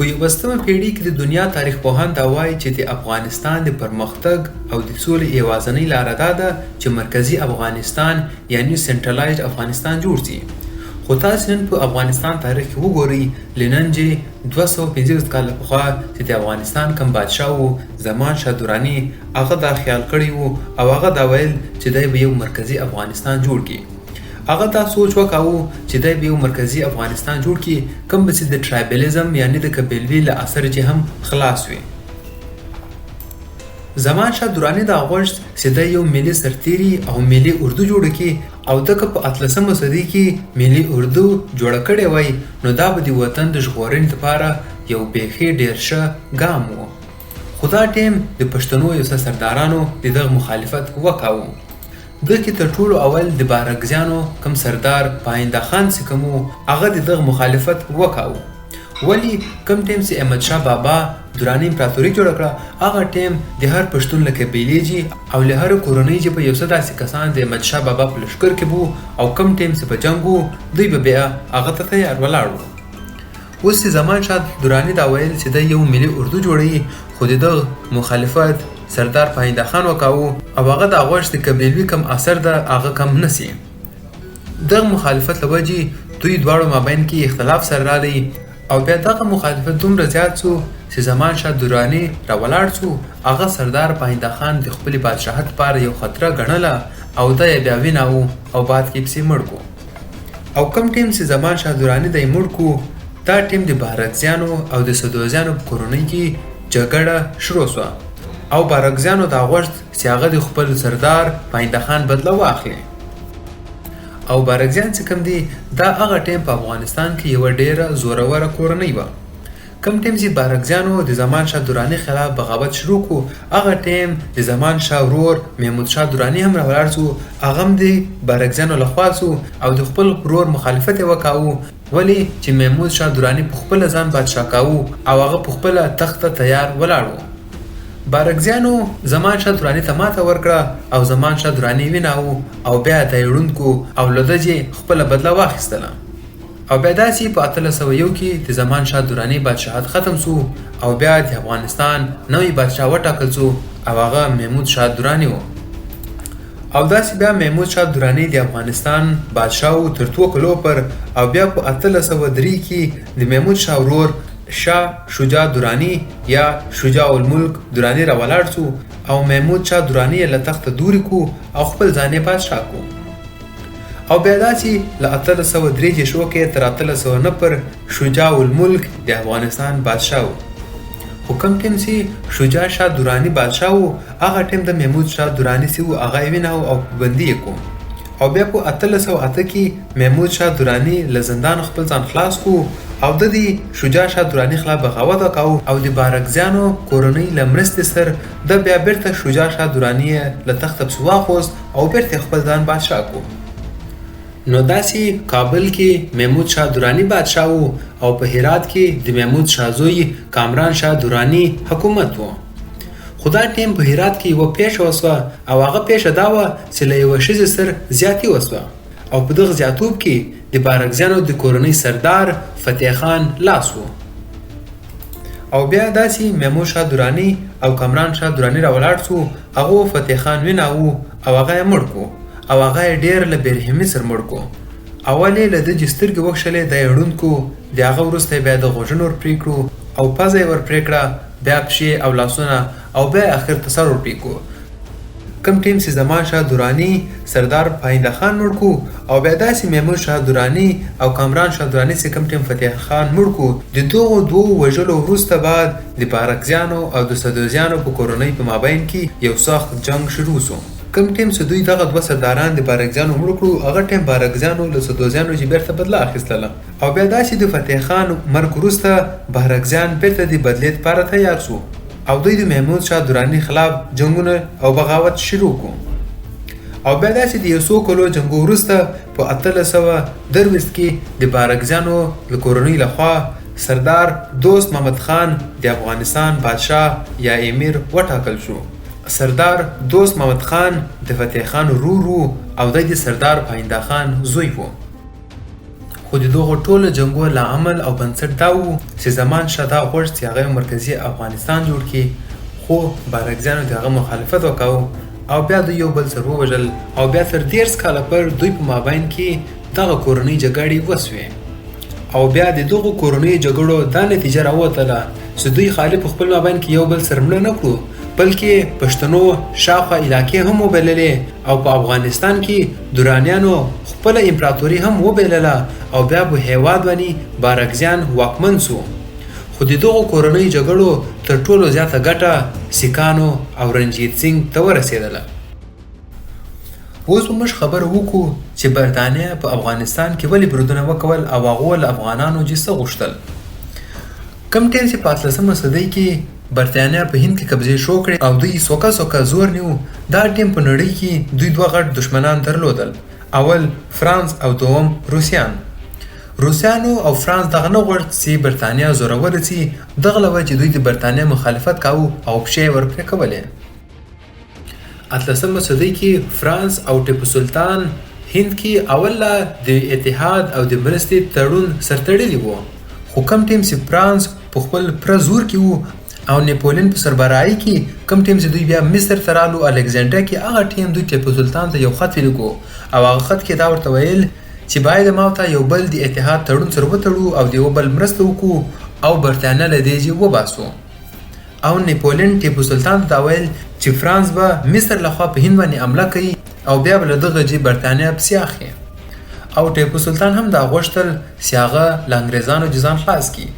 په 21مه پیړۍ کې د دنیا تاریخ پوهان دا وایي چې د افغانستان د پرمختګ او د سولې یوازینۍ لاره دا ده چې مرکزی افغانستان یعنی سنټرلایزډ افغانستان جوړ شي. خو تاسو نن په افغانستان تاریخ کې وګورئ، لننجې 250 کاله پخوا چې د افغانستان کوم بادشاه و زمان شاه دراني، هغه دا خیال کړی و او هغه دا ویل چې دی به یو مرکزی افغانستان جوړ کړي. هغه دا سوچ وکاوه چې دی به یو مرکزی افغانستان جوړ کړي کوم چې د ټرایبلیزم یعنی د قبیلوي له اثر چې هم خلاص وي. زمان شاه دراني دا غوښت چې د یو ملي سرتیري او ملي اردو جوړ کړي او دغه په 18مه صدۍ کې ملي اردو جوړ کړي وای، نو دا به د وطن د ژغورنې لپاره یو بیخي ډیر ښه ګام و. خو دا ټیم د پښتنو یو څه سردارانو د دغه مخالفت وکاوه. دغه تر ټولو اول د بارګزیانو کم سردار پاینده خان چې کوم هغه د دغه مخالفت وکاوه. ولی کم ټیم چې احمد شاه بابا دراني امپراتوري جوړ کړه، هغه ټیم د هر پښتون له قبیلې جي او له هر کورنۍ جي په یو څه داسې کسان د احمد شاه بابا په لښکر کې وو او کم ټیم چې په جنګ وو دوی به بیا هغه ته تیار ولاړ وو. اوس چې زمان شاه دراني دا ویل چې د یو ملي اردو جوړوي، خو دغه مخالفت سردار پاینده خان وکاوه او هغه د غوښت د قبیلوي کم اثر ده هغه کم نسی. دغه مخالفت له وجې دوی دواړو مابین کې اختلاف سره راغلی او بیا دغه مخالفت دومره زیات شو چې زمان شاه دراني راولاړ شو. هغه سردار پاینده خان د خپل بادشاهت لپاره یو خطره ګڼله او دا یې بیا ویناوه او بعد کې پسې مړ کو. او کم ټیم چې زمان شاه دراني دی مړ کو، دا ټیم د بارکزیانو او د سدوزیانو په کورنۍ کې جګړه شروع شوه او بارکزیانو دا غوښت چې هغه د خپل سردار پاینده خان بدله واخلي. او بارکزیان چې کوم دي دا هغه ټیم په افغانستان کې یو ډیره زوروره کورنۍ وه. کم ټیم چې بارکزیانو د زمان شاه دراني خلاف بغاوت شروع کو، هغه ټیم د زمان شاه ورور محمود شاه دراني هم راولاړ شو، هغه هم د بارکزیانو لخوا شو او د خپل ورور مخالفت یې وکاوه. ولی چې محمود شاه دراني په خپل ځان بادشاه کاوه او هغه په خپل تخت ته تیار ولاړ و. بارکزیانو زمان شاه دراني ته ماته ورکړه او زمان شاه دراني ویناوه او بیا د ړوند کو او له ده خپله بدله واخیستله. او بیا داسې په 1801 کې د زمان شاه دراني بادشاهت ختم شو او بیا د افغانستان نوی بادشاه وټاکل شو او هغه محمود شاه دراني و. او داسې بیا محمود شاه دراني د افغانستان بادشاه و تر 2 کلو پر. او بیا په 1803 کې د محمود شاه ورور شاه شجاع دراني یا شجاع الملک دراني راولاړ شو او محمود شاه دراني له تخته دوری کو او خپل ځان یې بادشاه کو. او بیا داسې له 1803 کې تر 1809 پر شجاع الملک د افغانستان بادشاه و. خو کوم ټیم چې شجاع شاه دراني بادشاه و، هغه ټیم د محمود شاه دراني چې و هغه یې ویناوه او پابندي یې کو. او بیا په 1808 کې محمود شاه دراني له زندان خپل ځان خلاص کو او د دې شجاع شاه دراني خلاف بغاوت وکاوه او د بارکزیانو کورنۍ له مرستې سره د بیا بیرته شجاع شاه دراني له تخته پسې واخوست او بیرته خپل ځان بادشاه کو. نو داسې کابل کې محمود شاه دراني بادشاه و او په هرات کې د محمود شاه زوی کامران شاه دراني حکومت و. خو دا ټیم په هرات کې یوه پیښه وسوه او هغه پیښه دا وه چې له یوه ښځې سره زیاتي وسوه او په دغه زیاتوب کې د بارکزیانو د کورنۍ سردار فتح خان لاس و. او بیا داسې محمود شاه دراني او کامران شاه دراني راولاړ شو، هغه فتح خان ویناوه او هغه یې مړ کو او هغه یې ډېر له بېرحمۍ سره مړ کو. اول یې له ده چې سترګې وکښلې دی یې ړوند کو، د هغه وروسته بیا د غوږونه ور پرې کړو او پزه یې ور پرې کړه، بیا پښې او لاسونه او بیا اخر ته سر ور پرې کو. کم ټیم چې زمان شاه دراني سردار پاینده خان مړ کو او بیا داسې محمود شاه دراني او کامران شاه دراني چې کم ټیم فتح خان مړ کو، د دغو دوو وژلو وروسته بعد د بارکزیانو او د سدوزیانو په کورنۍ په مابین کې یو سخت جنگ شروع شو. کم ټیم چې دوی دغه دوه سرداران د بارکزیانو مړ کړو، هغه ټیم بارکزیانو له سدوزیانو چې بیرته بدله اخیستله او بیا داسې د فتح خان مرګ وروسته بارکزیان بیرته د بدلې لپاره تیار شو او دوی د محمود شاه دراني خلاف جنګونه او بغاوت شروع کو. او بیا داسې د 100 کلو جنګو وروسته په 1823 کې د بارکزیانو له کورنۍ لخوا سردار دوست محمد خان د افغانستان بادشاه یا امیر وټاکل شو. سردار دوست محمد خان د فتح خان ورور او د سردار پاینده خان زوی و. خو د دغو ټولو جنګو لامل او بنسټ دا و چې زمانشاه دا غوښت چې هغه مرکزي افغانستان جوړ کړي، خو بارکزیانو د هغه مخالفت وکاوه او بیا دوی یو بل سره ووژل او بیا تر 13 کاله پر دوی په مابین کې دغه کورنۍ جګړې وسوې او بیا د دغو کورنۍ جګړو دا نتیجه راووتله چې دوی خالي په خپل مابین کې یو بل سره مړه نه کړو، بلکې پښتنو شاوخوا علاقې هم وبللې او په افغانستان کې درانیانو خپله امپراتوري هم وبلله او بیا په هیواد باندې بارکزیان واکمن سو. خو د دغو کورنۍ جګړو تر ټولو زیاته ګټه سیکانو او رنجیت سنګ ته ورسېدله. اوس به موږ خبره وکړو چې برطانیه په افغانستان کې ولې بریدونه وکول او هغو له افغانانو څه غوښتل. کم ټیم چې په 18مه صدۍ کې برطانیه په هند کې قبضې شو کړې او دوی سوکه زور نیو، دا ټیم په نړۍ کې دوی دوه غټ دشمنان درلودل، اول فرانس او دوم روسیان. روسیانو او فرانس دغه نه غوښت چې برطانیه زوروله سي، دغه له وجې دوی د برطانیه مخالفت کاوه او پښې یې ورپرې کولې. 18مه صدۍ کې فرانس او ټیپو سلطان هند کې اول د اتحاد او د مرستې تړون سرتړلی وو، خو کم ټیم چې فرانس په خپل پوره زور کې وو او نیپولین په سربراهۍ کې کم ټیم چې دوی بیا مصر ته رالو الکساندریا کې، هغه ټیم دوی ټیپو سلطان ته یو خط ولیکو او هغه خط کې دا ورته ویل چې باید ما ته یو بل د اتحاد تړون سره وتړو او د یو بل مرسته وکړو او برطانیه له دې ځای وباسو. او نیپولین ټیپو سلطان ته ویل چې فرانس به مصر لخوا په هند باندې حمله کوي او بیا به له دغه ځای برطانیه پسې اخلي. او ټیپو سلطان هم دا غوښتل چې هغه له انګریزانو ځان خلاص کړي.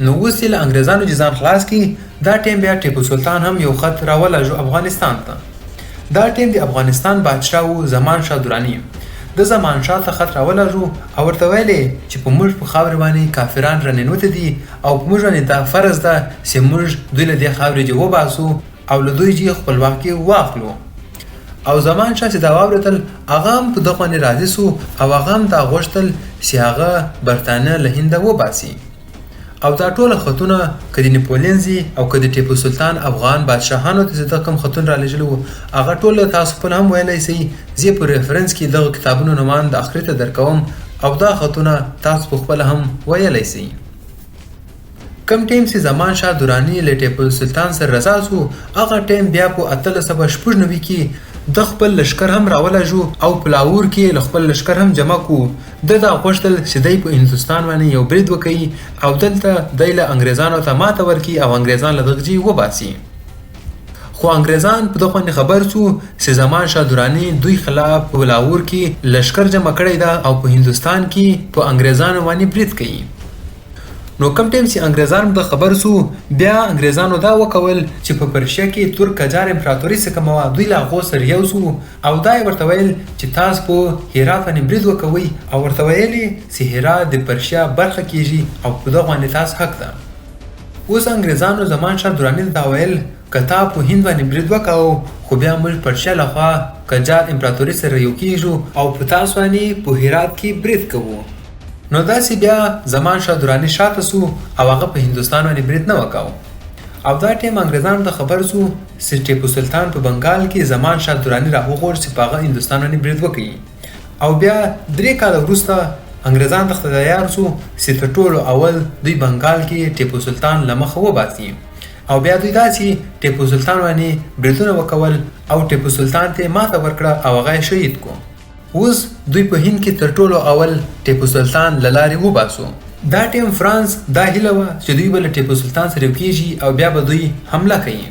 نو اوس چې له انګریزانو ځان خلاص کړي، دا ټیم بیا ټیپو سلطان هم یو خط راولېږه افغانستان ته. دا ټیم د افغانستان بادشاه و زمانشاه درانی. د زمانشاه ته خط راولېږه او ورته ویلې چې په موږ په خاورې باندې کافران راننوتي دي او په موږ باندې دا فرض ده چې موږ دوی له دې خاورې وباسو او له دوی څخه خپلواکي واخلو. او زمانشاه چې دا واورېدل، هغه هم په دغه باندې راضي سو او هغه هم دا غوښتل چې هغه برطانیه له هنده وباسي. او دا ټول خطونه که د نیپولین زی او که د ټیپو سلطان افغان بادشاهانو ته د کوم خطون را لېږلي وو، هغه ټول تاسو په هم ویلی سئ. زه په ریفرنس کې دغه کتابونو نومان د اخري ته درکوم او دا خطونه تاسو په خپله هم ویلی سئ. کم ټیم چې زمانشاه درانی له ټیپو سلطان سره رضا سو، هغه ټیم بیا په 1896 کې د خپل لشکر هم راولېږه او په لاهور کې له خپل لشکر هم جمع کړو. د دا غوښتل چې دی په هندوستان باندې یو برید وکړي او دلته دی له انګریزانو ته ماته ورکړي او انګریزان له دغه ځای وباسي. خو انګریزان په دغه باندې خبر سو چې زمانشاه درانی دوی خلاف په لاهور کې لشکر جمع کړی ده او په هندوستان کې په انګریزانو باندې برید کوي. نو کم ټیم چې انګریزان د خبر سو، بیا انګریزانو دا وکول چې په پرشیا کې ترک قاجار امپراتوري څخه کومه دوی لا غو سره یو سو او دا ورته ویل چې تاسو په هرات باندې برید وکوي او ورته ویلي چې هرات د پرشیا برخه کیږي او په دغه باندې تاسو حق ده. اوس انګریزانو زمانشاه درانی دا ویل کته په هند باندې برید وکاو، خو بیا موږ پرشیا لخوا قاجار امپراتوري سره یو کیږو او په تاسو باندې په هرات کې برید کوو. نو داسې بیا زمانشاه درانی شاته سو او هغه په هندوستان باندې برید نه وکاو. او دا ټیم انګریزانو ته خبر سو چې ټیپو سلطان په بنگال کې زمانشاه درانی راوغوښت چې په هغه هندوستان باندې برید وکړي. او بیا 3 کاله وروسته انګریزان ته تیار سو چې تر ټولو اول دوی بنگال کې ټیپو سلطان له مخه وباسي او بیا دوی داسې ټیپو سلطان باندې بریدونه وکول او ټیپو سلطان ته ماته ورکړه او هغه شهید کو. اوس دوی په هند کې تر ټولو اول ټیپو سلطان له لارې وباسو. دا ټیم فرانس دا هیله وه چې دوی به له ټیپو سلطان سره کېږي او بیا به دوی حمله کوي.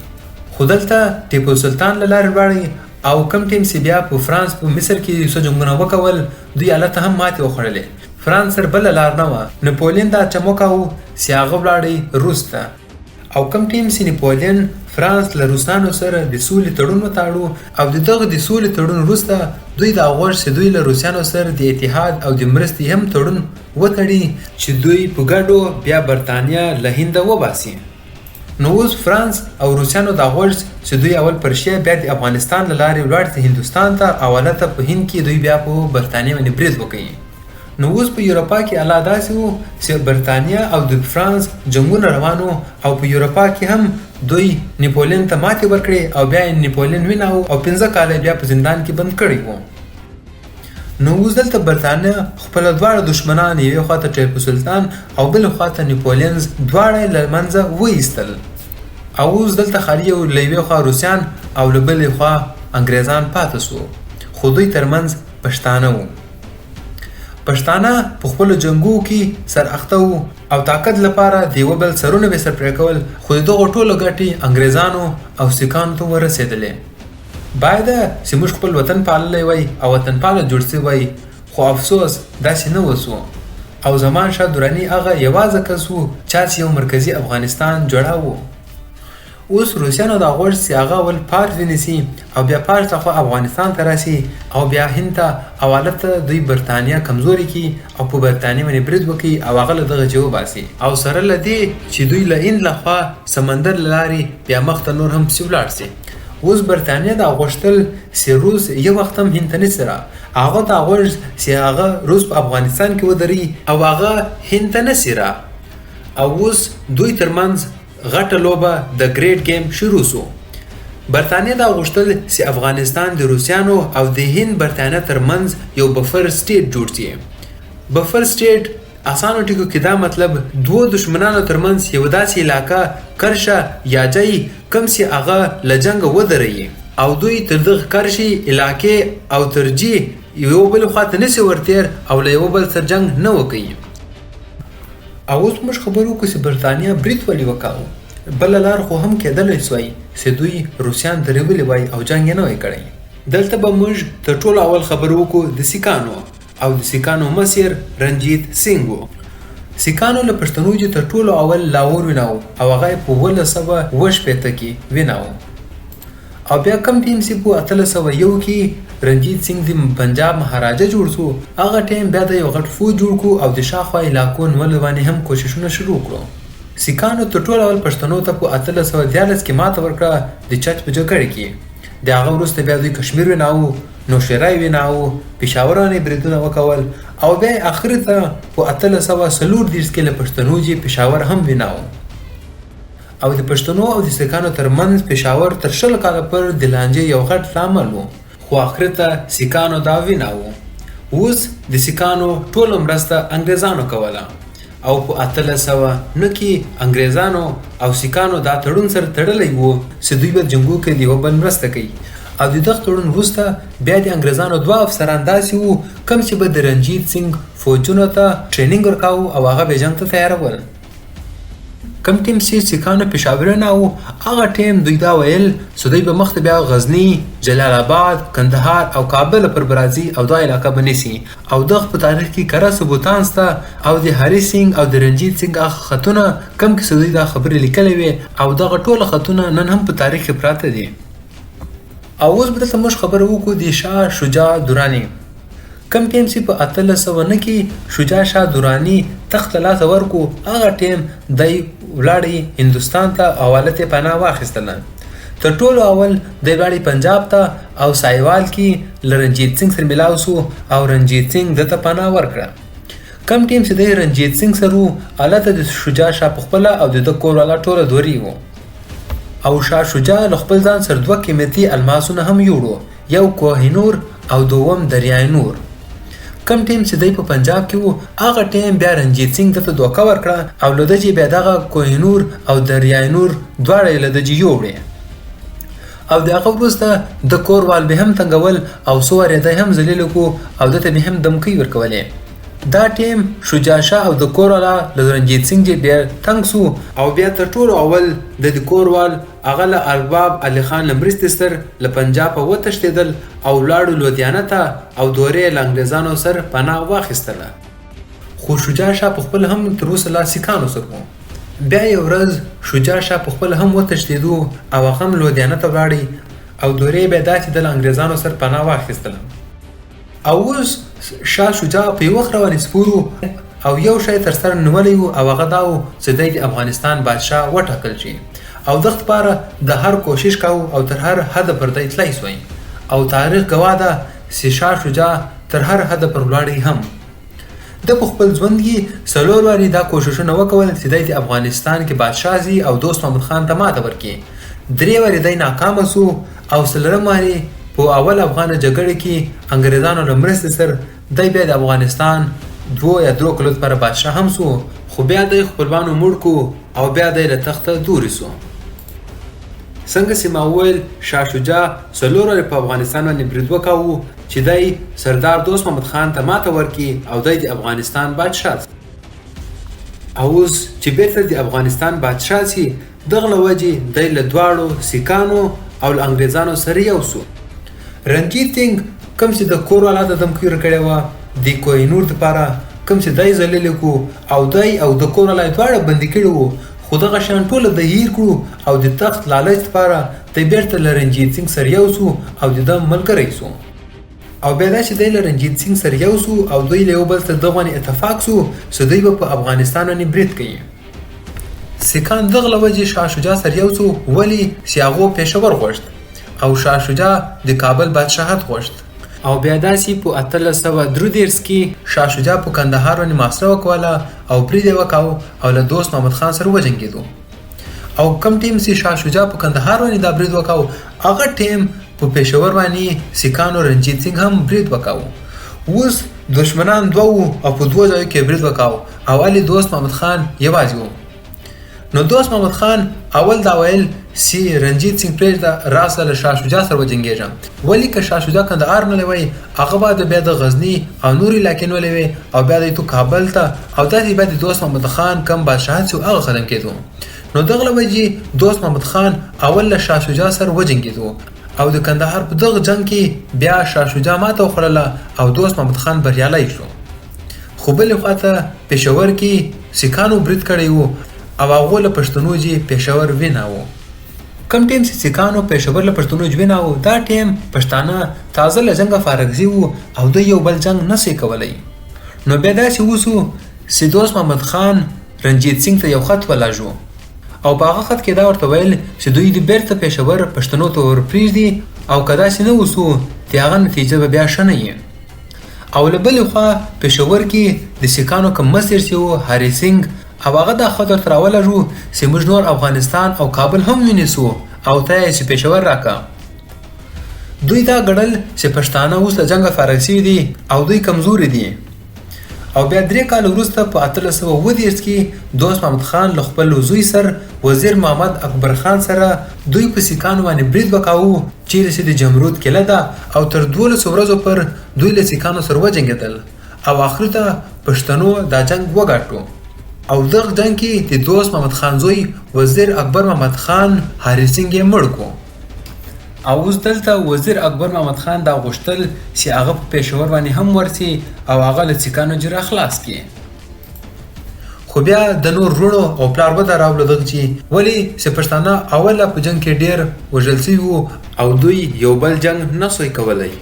خو دلته ټیپو سلطان له لارې ولاړی او کم ټیم چې بیا په فرانس په مصر کې څه جنګونه وکول، دوی هلته هم ماتې وخوړلې. فرانس سره بله لار نه وه. نیپولین دا چم وکاوه چې هغه ولاړی روس ته. او کم ټیم چې نیپولین فرانس له روسانو سره د سولې تړون وتاړو او د دغه د سولې تړون وروسته دوی دا غوښت چې دوی له روسیانو سره د اتحاد او د مرستې هم تړون وتړي چې دوی په ګډو بیا برطانیه له هنده وباسي. نو اوس فرانس او روسیانو دا غوښت چې دوی اول پرشیا بیا د افغانستان له لارې ولاړ شي هندوستان ته او هلته په هند کې دوی بیا په برطانیه باندې برید وکړي. نو اوس په یورپا کې حالات داسې وو چې برطانیه او د فرانس جنګونه روانو او په یورپا کې هم دوی نیپولین ته ماتې ورکړې او بیا نیپولین ونیو او 15 کاله بیا په زندان کې بند کړی وو. نو اوس دلته برطانیه خپل دواړه دشمنان یوې خواته ټیپو سلطان او بل خواته نیپولینز دواړه له منځه وایستل او اوس دلته خالي یو له یوې خوا روسیان او له بلې خوا انګریزان پاتې سو خو دوی ترمنځ پښتانه وو. پښتانه په خپلو جنګو کې سر اخته وو او طاقت لپاره د یوه بل سرونه به سر پرې کول خو د دغو ټولو ګټې انګریزانو او سیکانو ته ورسېدلې. باید چې موږ خپل وطن پاللی وای او وطن پاله جوړ سوی وای خو افسوس داسې نه وسو او زمان شاه دراني هغه یوازې کس و چا چې یو مرکزي افغانستان جوړاوه. اوس روسیانو دا غوښت چې هغه ول پارس ونیسي او بیا پارس څخه افغانستان ته راسي او بیا هند ته او هلته دوی برطانیه کمزوري کړي او په برطانیه باندې برید وکړي او هغه له دغه ځای وباسي او سره له دې چې دوی له هند لخوا سمندر له لارې بیا مخته نور هم پسې ولاړ سي. اوس برطانیه دا غوښتل چې روس یو وخت هم هند ته نه سي را هغه دا غوښت چې هغه روس په افغانستان کې ودري او هغه هند ته نه سي را او اوس دوی ترمنځ غټه لوبه د ګریټ گیم شروع سو. برطانیه دا غوښتل چې افغانستان د روسیانو او د هند برطانیه ترمنځ یو بفر سټیټ جوړ کړي. بفر سټیټ اسانو ټکو کې دا مطلب دوه دشمنانو ترمنځ یو داسې علاقه کرشه یا ځای کوم چې هغه له جنګه ودرېږي او دوی تر دغه کرشي علاقې او ترجیح یو بل خواته نسي ورتیر او له یو بل سره جنګ نه وکړي. او اوس موږ خبرو وکړو چې برطانیه برید ولې وکاو بله لار خو هم کېدلی سوی چې دوی روسیان درېبلي وای او جنګ یې نه وای کړی. دلته به موږ تر ټولو اول خبرو وکړو د سیکانو او د سیکانو مشر رنجیت سینګ و. سیکانو له پښتنو چې تر ټولو اول لاهور ونیو او هغه یې په 1918 کې ونیو او بیا کم ټیم چې په 1801 کې رنجیت سینګ د پنجاب مهاراجا جوړ شو. هغه ټیم بیا د یو غټ فوج جوړ کړو او د شاخوا علاقو نیولو باندې هم کوششونه شروع کړو. سیکانو تر ټولو اول پښتنو ته په 1814 کې ماته ورکړه د چچ په جګړه کې. د هغه وروسته بیا دوی کشمیر ونیو نوشیری ونیو پېښور باندې بریدونه وکول او بیا اخر ته په 1834 کې له پښتنو چې پېښور هم ونیو او د پښتنو او د سیکانو ترمنځ پېښور تر 100 کاله پر د لانجې یو غټ لامل و خو اخر ته سیکانو دا ونیو. اوس د سیکانو ټوله مرسته انګریزانو کوله او په 1809 کې انګریزانو او سیکانو دا تړون سره تړلی و چې دوی به جنګو کې د یو بل مرسته کوي او د دغه تړون وروسته بیا د انګریزانو دوه افسران داسې وو کوم چې به د رنجیت سینګ فوجونو ته ټریننګ ورکاوه او هغه به جنګ ته تیارول. کم ټیم چې سیکانو پېښور ونیو هغه ټیم دوی دا ویل چې دوی به مخته بیا غزني جلال آباد کندهار او کابل پر برازي او دا علاقه به نیسي او دغه په تاریخ کې کره ثبوتان سته او د هری سینګ او د رنجیت سینګ هغه خطونه کم کې دوی دا خبرې لیکلې وې او دغه ټوله خطونه نن هم په تاریخ کې پراته دي. او اوس به دلته موږ خبره وکړو د شاه شجاع دراني. کم ټیم چې په 1809 کې شجاع شاه دراني تخت له لاسه ورکړو هغه ټیم دی ولاړی هندوستان ته او هلته یې پناه واخیستله. تر ټولو اول دی ولاړی پنجاب ته او سایوال کې له رنجیت سینګ سره ملاو سو او رنجیت سینګ دته پناه ورکړه. کم ټیم چې دی رنجیت سینګ سره و هلته د شجاع شاه پخپله او د ده کور والا ټوله دوري و او شاه شجاع له خپل ځان سره 2 قیمتي الماسونه هم یوړو یو کوهینور او دوم دریای نور. کم ټیم چې دی په پنجاب کې و هغه ټیم بیا رنجیت سینګ دته دوکه ورکړه او له ده چې بیا دغه کوهینور او دریای نور دواړه یې له ده یوړې او د هغه وروسته د کوروال به هم تنګول او څو وارې دی هم ذلیل کړو او دته به هم دمکۍ ورکولې. دا ټیم شجاع شاه او د کوروالا له رنجیت سینګ چې بیا تنګ سو او بیا تر ټولو اول د کوروال هغه له ارباب علي خان له مرستې سره له پنجاب وتښتېدل او ولاړو لودیانه ته او دورې له انګریزانو سره پناه واخیستله. خو شجاع شاه پخپله هم تر اوسه لا سیکانو سره و. بیا یو ورځ شجاع شاه پخپله هم وتښتېدو او هغه هم لودیانه ته ولاړی او دورې بیا داسې د انګریزانو سره پناه واخیستله. او اوس شاه شجاع په یو وخت روانې سپورو او یو شی تر سره نیولی و او هغه دا و چې دی د افغانستان بادشاه وټاکل شي او دغه لپاره د هر کوشش کاوه او تر هر حده پر دی تللی سوی او تاریخ ګواه ده چې شاه شجاع تر هر حده پر ولاړی هم. د په خپل ژوند کې 4 وارې دا کوششونه وکول چې دی د افغانستان کې بادشاه شي او دوست محمد خان ته ماته ورکړي. 3 وارې دی ناکامه سو او 4 وارې په اول افغان جګړه کې انګریزانو له مرستې سره دی بیا د افغانستان 2 یا 3 کلو لپاره بادشاه هم سو، خو بیا د خپلوانو مړ کو او بیا د له تخته دوری سو. څنګه چې ما وویل شاه شجاع څلور ورځې په افغانستان باندې برید وکاوه چې دی سردار دوست محمد خان ته ماته ورکړي او دی د افغانستان بادشاه. او اوس چې بیرته د افغانستان بادشاه سي، دغه له وجې دی له دواړو سیکانو او له انګریزانو سره یو سو. رنجیت سنګ کوم چې د کور والا ته دمکي ورکړې وه د کوهینور دپاره، کوم چې دی ذلیل کو او دی او د کور والا دواړه بندي کړي وو، خو دغه شیان ټوله د هیر کړو او د تخت لالچ دپاره دی بیرته له رنجیت سنګ سره یو سو او د ده ملګری سو. او بیا دا چې دی له رنجیت سنګ سره یو سو او دوی له یو بل سره دغه اتفاق سو چې دوی به په افغانستان باندې برید کوي. سیکان دغه له وجې شاه شجاع سره یو سو، ولې چې هغو پېښور غوښت او شاه شجاع د کابل بادشاهت غوښت. او بیا داسې په 1833 کې شاه شجاع په کندهار باندې محاصره وکوله او برید یې وکاو او له دوست محمد خان سره وجنګېدو. او کم ټیم چې شاه شجاع په کندهار باندې دا برید وکاو، هغه ټیم په پېښور باندې سیکانو رنجیت سنګ هم برید وکاو. اوس دشمنان دوه وو او په دوه ځایو کې برید وکاو او علي دوست محمد خان یوازې و. نو دوست محمد خان اول دا ویل چې رنجیت سنګ پرېږده راسه له شاه شجاع سره وجنګېږم، ولې که شاه شجاع کندهار نه وی هغه به بیا د غزني او نورې علاقې نیولې وي او بیا دی تو کابل ته او داسې بیا د دوست محمد خان کم بادشاهت چې هغه ختم کېدو. نو دغه له وجې دوست محمد خان اول له شاه شجاع سره وجنګېدو او د کندهار په دغه جنګ کې بیا شاه شجاع ماته وخوړله او دوست محمد خان بریالی شو. خو بلې خواته پېښور کې سیکانو برید کړی و او هغو له پښتنو چې پېښور ونیو. کم ټیم چې سیکانو پېښور له پښتنو ونیو، دا ټیم پښتانه تازه له جنګه فارغ شوي وو او دوی یو بل جنګ نسي کولی. نو بیا داسې وسو چې دوست محمد خان رنجیت سنګ ته یو خط ولاژو او په هغه خط کې دا ورته ویل چې دوی د بیرته پېښور پښتنو ته ورپرېږدي او که داسې نه وسو د هغه نتیجه به بیا ښه نه وي. او له بلې خوا پېښور کې د سیکانو کوم مشر چې و هاري سنګ او هغه دا خط ورته راولږو چې موږ نور افغانستان او کابل هم ونیسو او ته یې چې پېښور راکړه. دوی دا ګڼل چې پښتانه اوس له جنګه فارغ شوي دي او دوی کمزوري دي. او بیا 3 کاله وروسته په 1830 کې دوست محمد خان له خپل زوی سره وزیر محمد اکبر خان سره دوی په سیکانو باندې برید وکاوه چیرې چې د جمرود کله ده او تر 12 ورځو پر دوی له سیکانو سره وجنګېدل او آخر ته پښتنو دا جنګ وګاټو. او دغه جنګ کې د دوست محمد خان زوی وزیر اکبر محمد خان هاري سنګ یې مړ کو. او اوس دلته وزیر اکبر محمد خان دا غوښتل چې هغه په پېښور باندې هم ورسي او هغه له سیکانو جره خلاص کړي. خو بیا د نور وروڼو او پلار وده راوړه دغه چې ولې چې پښتانه اوله په جنګ کې ډېر وژل شوي وو او دوی یو بل جنګ نه سوی کولی.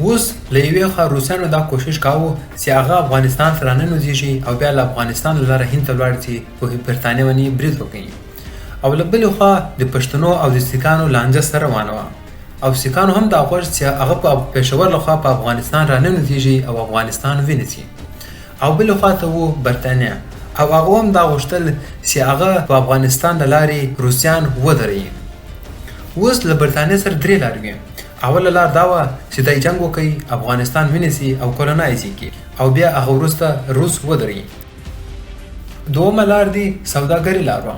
اوس له یوې خوا روسیانو دا کوشش کاوه چې هغه افغانستان ته راننوځېږي او بیا له افغانستان له لارې هند ته ولاړ شي په برټانیې باندې برید وکړي. او له بلې خوا د پښتنو او د سیکانو لانجه سره روانه وه او سیکانو هم دا غوښت چې هغه په پېښور له خوا په افغانستان راننوځېږي او افغانستان ونیسي. او بلې خوا ته و برټانیه او هغه هم دا غوښتل چې هغه په افغانستان له لارې روسیان ودروي. اوس له برټانیې سره 3 لارې وې. اوله لار دا وه چې دی جنګ وکړي، افغانستان ونیسي او کولونایز یې کړي او بیا هغه وروسته روس ودروي. دومه لار دی سوداګري لار وه.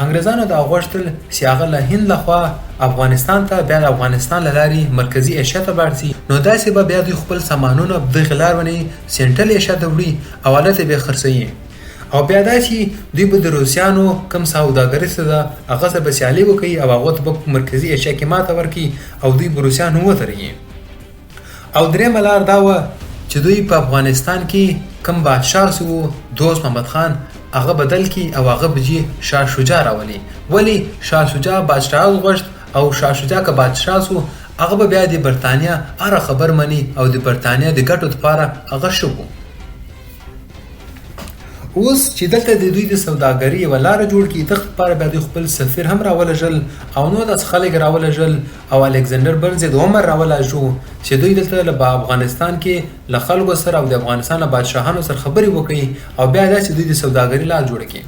انګریزانو دا غوښتل چې هغه له هند لخوا افغانستان ته بیا د افغانستان له لارې مرکزي ایشیا ته لاړ شي، نو داسې به بیا دوی خپل سامانونه په دغې لار باندې سینټرل ایشیا ته وړي او هلته به یې خرڅوي. او بیا داسې دوی به د روسیانو کوم سوداګري څه ده هغه سره به سیالي وکړي او هغو ته به په مرکزي ایشیا کې ماته ورکړي او دوی به روسیان ودروي. او درېیمه لار دا وه چې دوی په افغانستان کې کوم بادشاه چې و دوست محمد خان هغه بدل کی او هغه بجی شاه شجاع راولي. ولی شاه شجاع بادشاہ غوښت او شاه شجاع که بادشاہ سو هغه به بیا د برټانیا هر خبر مني او د برټانیا د ګټو لپاره هغه شو. اوس چې دلته د دوی د سوداګري یوه لاره جوړ کړي دغه لپاره بیا دوی خپل سفیر هم راولږل او نور داسې خلک یې راولږل او الکسندر برنز یې د عمر راولږو چې دوی دلته له افغانستان کې له خلکو سره او د افغانستان له بادشاهانو سره خبرې وکړي او بیا داسې دوی د سوداګري لار جوړه کړي.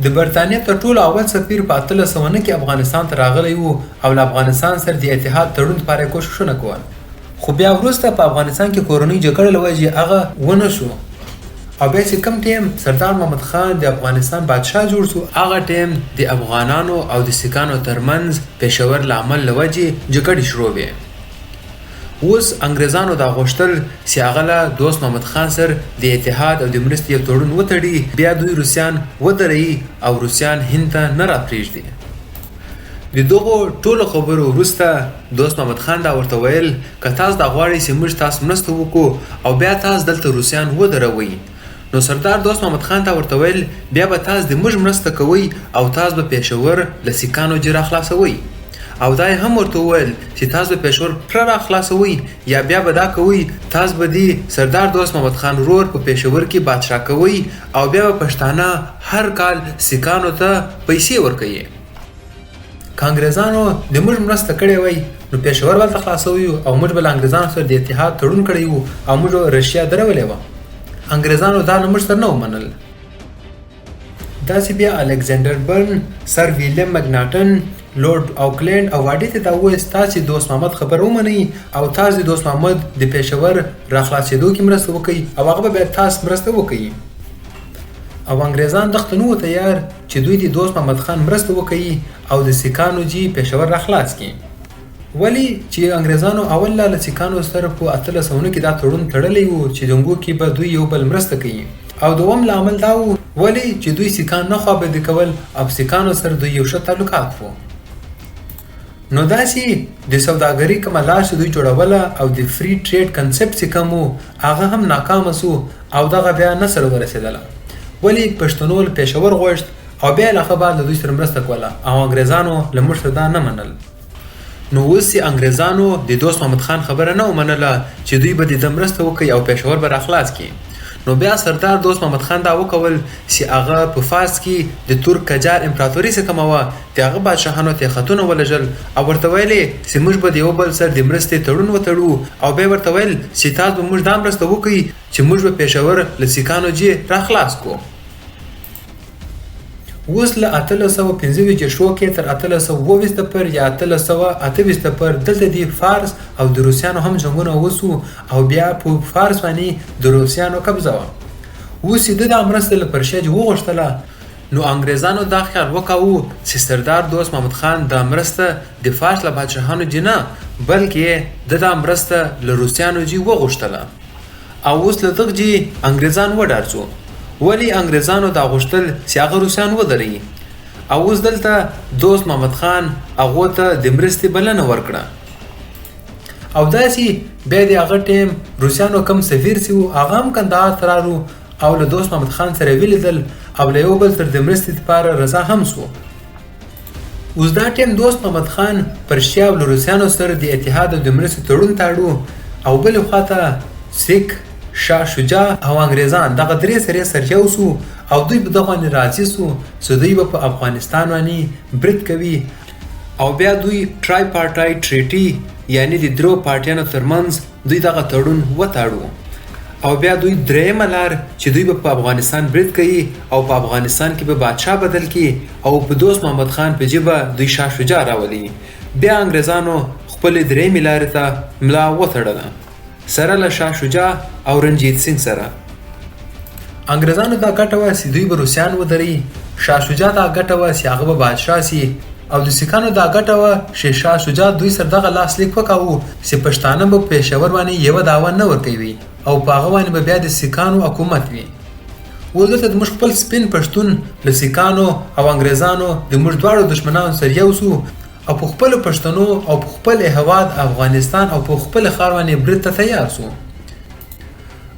د برتانیې تر ټولو اول سفیر په 1809 کې افغانستان ته راغلی و او له افغانستان سره د اتحاد تړون لپاره کوښښونه کول، خو بیا وروسته په افغانستان کې کورنۍ جګړه له وجې هغه ونه شو. او بیا چې کوم ټیم سردار محمد خان د افغانستان بادشاه جوړ شو، هغه ټیم د افغانانو او د سیکانو ترمنځ پېښور له امله له وجې جګړې شروع وې. اوس انګریزانو دا غوښتل چې هغه له دوست محمد خان سره د اتحاد او د مرستې یو تړون وتړي، بیا دوی روسیان ودروي او روسیان هند ته نه راپرېږدي. د دغو ټولو خبرو وروسته دوست محمد خان دا ورته ویل که تاسو دا غواړئ چې موږ تاسو مرسته وکړو او بیا تاسو دلته روسیان ودروئ، نو سردار دوست محمد خان ته ورته ویل بیا به تاسو د موږ مرسته کوئ او تاسو به پېښور له سیکانو جرا خلاصوئ. او دا هم ورته وویل چې تاسو به پېښور پوره را خلاصوئ یا بیا به دا کوئ تاسو به د سردار دوست محمد خان ورور په پېښور کې بادشاه کوئ او بیا به پښتانه هر کال سیکانو ته پیسې ورکوي. که انګریزانو د موږ مرسته کړې وای نو پېښور به هلته خلاصوي او موږ به له انګریزانو سره د اتحاد تړون کړی وو او موږ به رشیا درولې وه. انګریزانو دا نه موږ سره نه ومنل. داسې بیا الکسندر برن، سر ویلیم مکناټن، لورد اوکلینډ او واډي ته دا وویل تاسو دوست محمد خبر ومنئ او تاسو دوست محمد د پېښور را خلاصېدو کې مرسته وکړئ او هغه به بیا تاسو مرسته وکړي. او انګریزان دغه نه و تیار چې دوی د دوست محمد خان مرسته وکړي او د سیکانو جی پېښور را خلاص کړي. ولی چې انګریزانو اول له سیکانو سره په 1809 کې دا تړون تړلی و چې جنګو کې به دوی یو بل مرسته کوي، او دوم لامل دا و ولی چې دوی سیکان نه خوابدي کول او سیکانو سره دوی یو ښه تعلقات وو. نو داسې د سوداګرۍ کومه لار چې دوی جوړوله او د فری ټریډ کنسپټ چې کوم و هغه هم ناکامه سو او دغه بیا نه سره ورسېدله. ولی پښتنو له پېښور غوښت او بیا له هغه بعد له دوی سره مرسته کوله او انګریزانو له موږ سره دا نه منل. نو اوس یې انګریزانو د دوست محمد خان خبره نه ومنله چې دوی به د ده مرسته وکړي او پېښور به راخلاص کړي. نو بیا سردار دوست محمد خان دا وکول چې هغه په فارس کې د ترک قاجار امپراتوري څخه کومه وه د هغه بادشاهانو ته خطونه ولېږل او ورته ویلې چې موږ به د یو بل سره د مرستې تړون وتړو او بیا ورته ویل چې تاسو به موږ دا مرسته وکړئ چې موږ به پېښور له سیکانو جې راخلاص کړو. اوس له 1825 کې تر 1820 پر یا 1828 پر دلته د فارس او د روسیانو هم جنګونه وسو او بیا په فارس باندې د روسیانو قبضه وه. اوس یې د مرستې له پرشج وغوښتله، نو انګریزانو دا خیال وکاوه چې سردار دوست محمد خان دا مرسته د فارس له بادشاهانو جې نه بلکې د دا مرسته له روسیانو جې وغوښتله. او اوس له دغه جې انګریزان وډار شو، ولی انګریزانو دا غوښتل چې هغه روسیان ودروي. او اوس دلته دوست محمد خان هغو ته د مرستې بلنه ورکړه. او داسې بیا د هغه ټیم روسیانو کم سفیر چې و هغه هم کندهار ته راغلو او له دوست محمد خان سره ولیدل او له یو بل سره د مرستې لپاره رضا هم سو. اوس دا ټیم دوست محمد خان پرشیا او له روسیانو سره د اتحاد او د مرستې تړون تاړو او بلې خواته سیک، شاه شجاع او انګریزان دغه درې سره سره یو سو او دوی په دغه باندې راضي سو چې دوی به په افغانستان باندې برید کوي او بیا دوی ټرای پارټای ټریټي یعنی د درو پارټیانو ترمنځ دوی دغه تړون وتاړو او بیا دوی درېیمه لار چې دوی به په افغانستان برید کوي او په افغانستان کې به بادشاه بدل کړي او په دوست محمد خان په جبه دوی شاه شجاع راولي. بیا انګریزانو خپلې درېیمې لارې ته ملا وتړله سره له شاه شجاع او رنجیت سنګ سره. انګریزانو دا ګټه وه چې دوی به روسیان ودروي، شاه شجاع دا ګټه وه چې هغه به بادشاه سي او د سیکانو دا ګټه وه چې شاه شجاع دوی سره دغه لاسلیک وکاوه چې پښتانه به په پېښور باندې یوه دعوه نه ورکوي او په هغه باندې به بیا د سیکانو حکومت وي. اوس دلته زموږ خپل سپین پښتون له سیکانو او انګریزانو د موږ دواړو دښمنانو سره یو سو او په خپل پښتنو او په خپل هیواد افغانستان او په خپل ښار باندې برید ته تیار سو.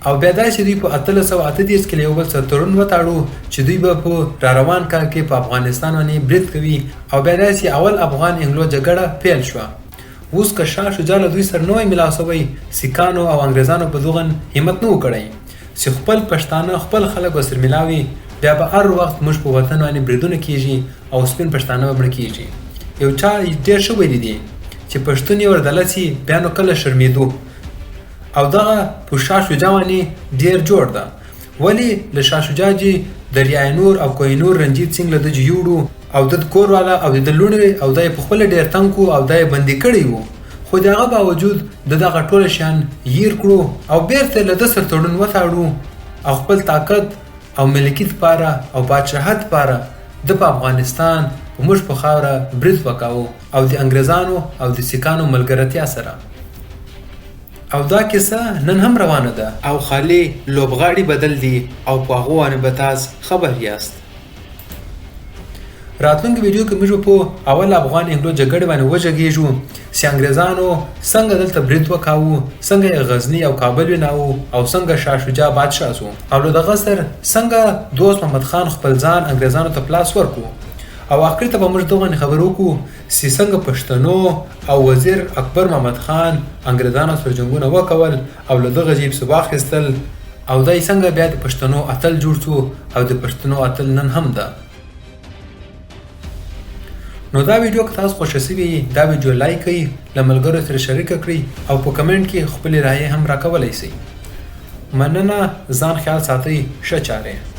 او بیا دا چې دوی په 1838 کې یو بل سره تړون وتاړو چې دوی به په را روان کال کې په افغانستان باندې برید کوي او بیا دا چې اول افغان انګلو جګړه پیل شوه. اوس که شاه شجاع له دوی سره نه وای ملا شوی سیکانو او انګریزانو په دغه همت نه و کړی چې خپل پښتانه خپل خلک ورسره ملاوي، بیا به هر وخت موږ په وطن باندې بریدونه کیږي او سپین پښتانه به مړه کیږي. یو چا ډېر ښه ویلي دي چې پښتون یې ورډله سي بیا نو کله شرمېدو او دغه په شاه شجاع باندې ډېر جوړ ده. ولی له شاه شجاع جي دریای نور او کوه نور رنجیت سنگ له د جوړو او د کور والا او د لونې او د په خپل ډیر تنکو او د بندي کړی وو خو دغه باوجود دغه ټول شان ير کړو او بیرته له د سر تړون وتاړو او خپل طاقت او ملکیت لپاره او بادشاہت لپاره د افغانستان په موږ په خاوره برید وکاو او د انګريزانو او د سیکانو ملګرتیا سره او دا کیسه نن هم روانه ده او خالی لوبغاړي بدل دي او په هغه باندې به تاسو خبر یاست. راتلونکي ویډیو کې موږ په اول افغان انګلو جګړه باندې وژغېږو چې انګريزانو څنګه دلته برید وکاو، څنګه غزنی او کابل وناو او څنګه شاه شجاع بادشاه شو او له دغه سره څنګه دوست محمد خان خپل ځان انګريزانو ته پلاس ورکو او اخر ته به موږ دغه خبرو کو چې څنګه پښتنو او وزیر اکبر محمد خان انګريزانو سره جنگونه وکول او له دغه جیب سباق خستل او دای څنګه بیا د پښتنو اتل جوړ شو او د پښتنو اتل نن هم ده. نو دا ویډیو که تاسو خوښ شوی دا ویډیو لایک کړئ، له ملګرو سره شریک کړئ او په کمنټ کې خپل رائے هم راکولای شئ. مننه، ځان خیال ساتئ، ښه چاره.